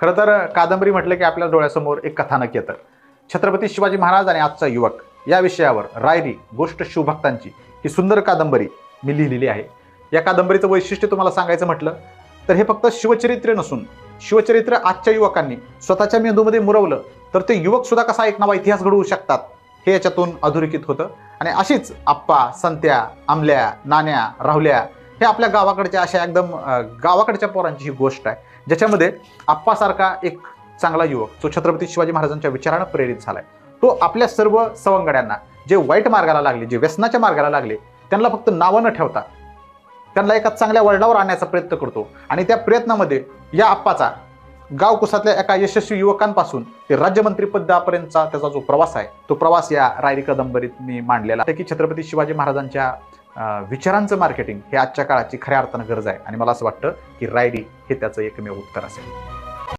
खरं तर कादंबरी म्हटलं की आपल्या डोळ्यासमोर एक कथानक येतं. छत्रपती शिवाजी महाराज आणि आजचा युवक या विषयावर रायरी गोष्ट शिवभक्तांची ही सुंदर कादंबरी मी लिहिलेली आहे. या कादंबरीचं वैशिष्ट्य तुम्हाला सांगायचं म्हटलं तर हे फक्त शिवचरित्र नसून शिवचरित्र आजच्या युवकांनी स्वतःच्या मेंदूमध्ये मुरवलं तर ते युवक सुद्धा कसा एक नवा इतिहास घडवू शकतात हे याच्यातून अधोरेखित होतं. आणि अशीच आप्पा, संत्या, आमल्या, नाण्या, राहुल्या हे आपल्या गावाकडच्या अशा एकदम गावाकडच्या पोरांची ही गोष्ट आहे, ज्याच्यामध्ये आप्पासारखा एक चांगला युवक जो छत्रपती शिवाजी महाराजांच्या विचारानं प्रेरित झालाय, तो आपल्या सर्व सवंगड्यांना जे वाईट मार्गाला लागले, जे व्यसनाच्या मार्गाला लागले, त्यांना फक्त नावं न ठेवता त्यांना एका चांगल्या वळणावर आणण्याचा प्रयत्न करतो. आणि त्या प्रयत्नामध्ये या आप्पाचा गाव कुसातल्या एका यशस्वी युवकांपासून ते राज्यमंत्री पदापर्यंतचा त्याचा जो प्रवास आहे, तो प्रवास या रायरी कादंबरीत मी मांडलेला आहे की छत्रपती शिवाजी महाराजांच्या विचारांचं मार्केटिंग हे आजच्या काळाची खऱ्या अर्थानं गरज आहे. आणि मला असं वाटतं की रायरी हे त्याचं एकमेव उत्तर असेल.